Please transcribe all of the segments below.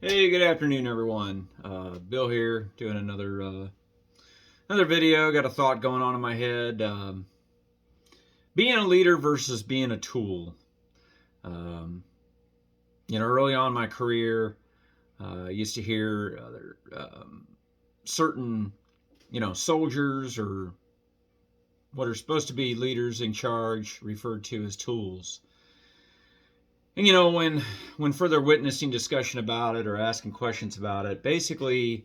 Hey, good afternoon, everyone. Bill here, doing another video. Got a thought going on in my head. Being a leader versus being a tool. Um, Early on in my career, I used to hear other certain, soldiers or what are supposed to be leaders in charge referred to as tools. And when further witnessing discussion about it or asking questions about it, basically,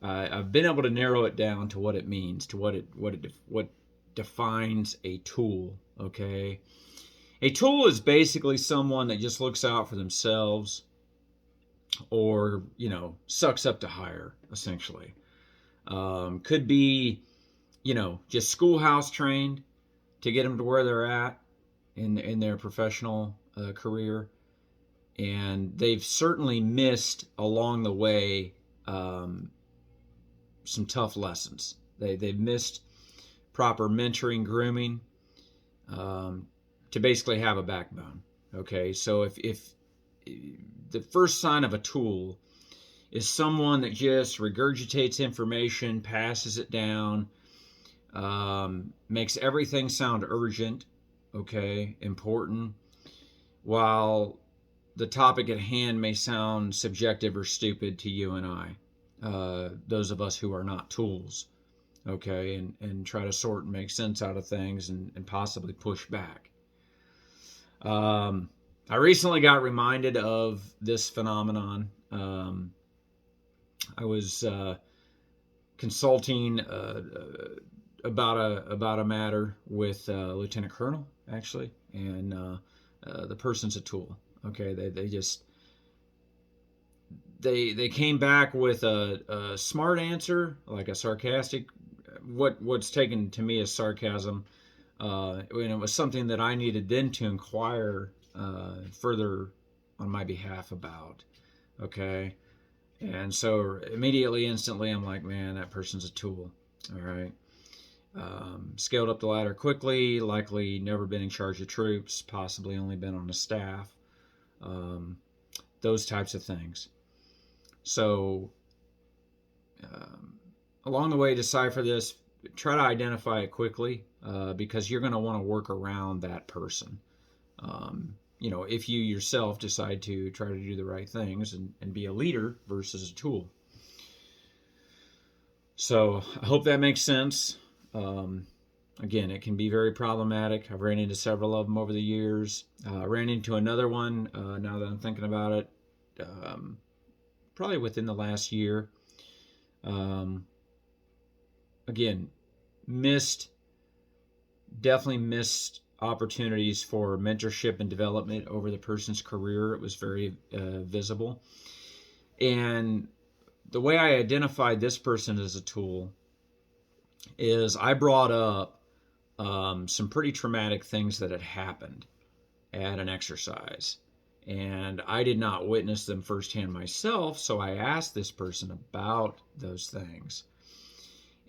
I've been able to narrow it down to what it means, to what defines a tool. Okay, a tool is basically someone that just looks out for themselves, or sucks up to hire, essentially. Could be just schoolhouse trained to get them to where they're at in their professional career, and they've certainly missed along the way um, some tough lessons. They've missed proper mentoring, grooming, um, to basically have a backbone. Okay, so if the first sign of a tool is someone that just regurgitates information, passes it down, makes everything sound urgent, okay, important, while the topic at hand may sound subjective or stupid to you and I, those of us who are not tools, okay, and try to sort and make sense out of things and possibly push back. I recently got reminded of this phenomenon. I was consulting about a matter with Lieutenant Colonel, actually, and the person's a tool. Okay, they came back with a smart answer, like a sarcastic, what's taken to me as sarcasm, and it was something that I needed then to inquire further on my behalf about. Okay, and so immediately, instantly, I'm like, man, that person's a tool. All right. Scaled up the ladder quickly, likely never been in charge of troops, possibly only been on a staff, um, those types of things. So, um, along the way, decipher this, try to identify it quickly, because you're going to want to work around that person. If you yourself decide to try to do the right things and be a leader versus a tool. So, I hope that makes sense. Um, Again, it can be very problematic. I've ran into several of them over the years. I ran into another one, now that I'm thinking about it, um, probably within the last year. Um, Again, missed, definitely missed opportunities for mentorship and development over the person's career. It was very visible. And the way I identified this person as a tool is I brought up some pretty traumatic things that had happened at an exercise. And I did not witness them firsthand myself, so I asked this person about those things.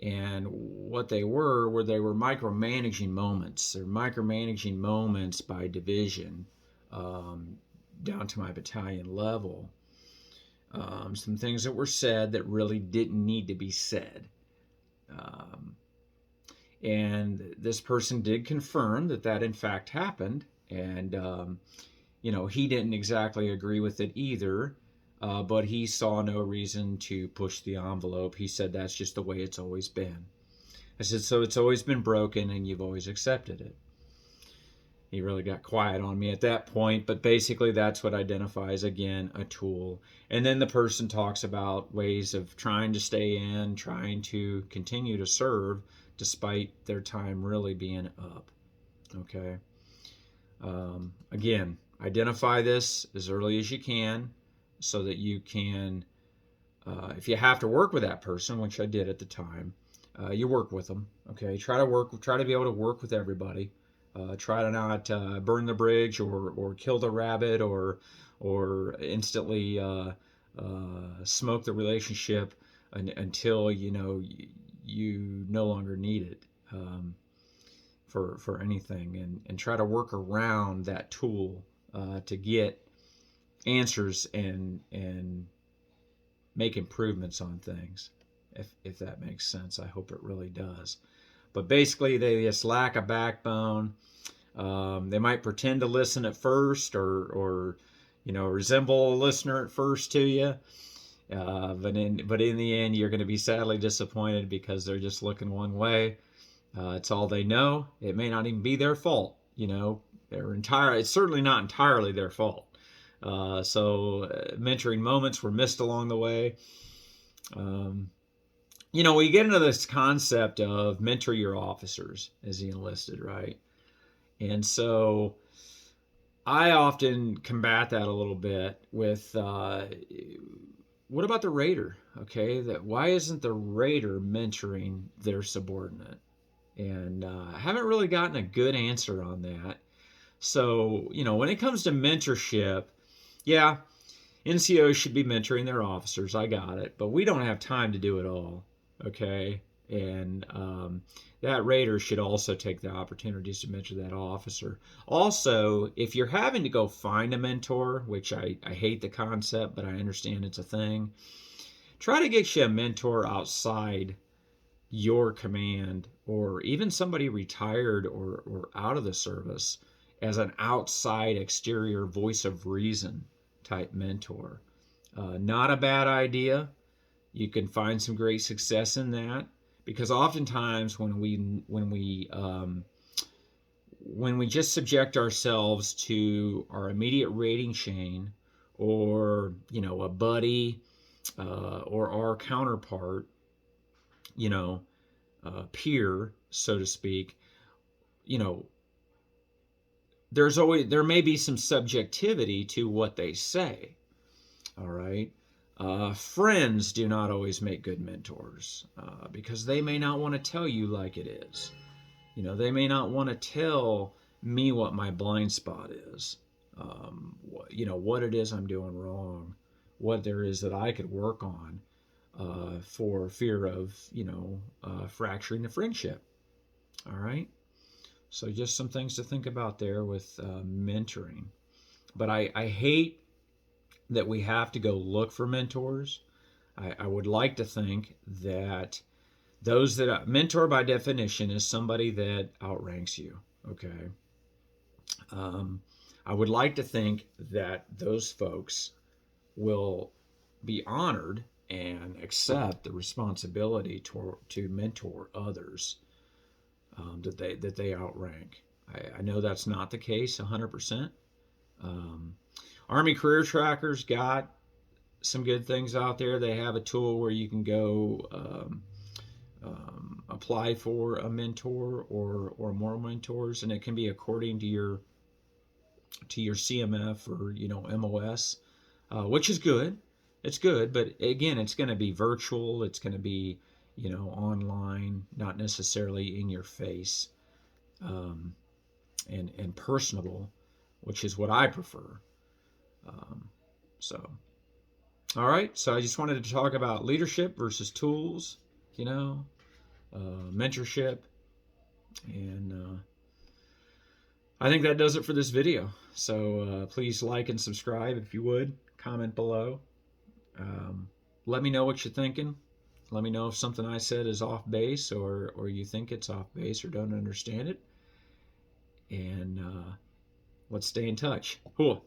And what they were they were micromanaging moments. They're micromanaging moments by division, um, down to my battalion level. Some things that were said that really didn't need to be said. Um, and this person did confirm that in fact happened. And he didn't exactly agree with it either, but he saw no reason to push the envelope. He said that's just the way it's always been. I said, so it's always been broken and you've always accepted it. He really got quiet on me at that point, but basically that's what identifies, again, a tool. And then the person talks about ways of trying to stay in, trying to continue to serve despite their time really being up. Okay. Again, identify this as early as you can so that you can, if you have to work with that person, which I did at the time, you work with them. Okay, try to be able to work with everybody. Try to not burn the bridge or kill the rabbit or instantly smoke the relationship until you no longer need it. For anything, and try to work around that tool to get answers and make improvements on things, if that makes sense. I hope it really does. But basically, they just lack a backbone. They might pretend to listen at first, or resemble a listener at first to you. But in the end, you're going to be sadly disappointed because they're just looking one way. It's all they know. It may not even be their fault. It's certainly not entirely their fault. Mentoring moments were missed along the way. We get into this concept of mentor your officers as the enlisted, right? And so I often combat that a little bit with what about the Raider? Okay, why isn't the Raider mentoring their subordinate? And I haven't really gotten a good answer on that. So, when it comes to mentorship, yeah, NCOs should be mentoring their officers. I got it. But we don't have time to do it all. Okay? And that Raider should also take the opportunities to mentor that officer. Also, if you're having to go find a mentor, which I hate the concept, but I understand it's a thing, try to get you a mentor outside your command, or even somebody retired or out of the service, as an outside exterior voice of reason type mentor. Not a bad idea. You can find some great success in that, because oftentimes when we just subject ourselves to our immediate rating chain, or a buddy, or our counterpart, peer, so to speak, there may be some subjectivity to what they say. All right. Friends do not always make good mentors, because they may not want to tell you like it is. They may not want to tell me what my blind spot is, what it is I'm doing wrong, what there is that I could work on, for fear of, fracturing the friendship. All right. So just some things to think about there with mentoring. But I hate that we have to go look for mentors. I would like to think that those that mentor, by definition, is somebody that outranks you. Okay. I would like to think that those folks will be honored and accept the responsibility to mentor others, that they outrank. I know that's not the case 100%. Army Career Tracker's got some good things out there. They have a tool where you can go apply for a mentor or more mentors, and it can be according to your CMF or MOS, which is good. It's good, but again, it's going to be virtual. It's going to be online, not necessarily in your face, and personable, which is what I prefer. So, all right. So I just wanted to talk about leadership versus tools, mentorship, and I think that does it for this video. So please like and subscribe if you would. Comment below. Let me know what you're thinking. Let me know if something I said is off base, or you think it's off base or don't understand it. And let's stay in touch. Cool.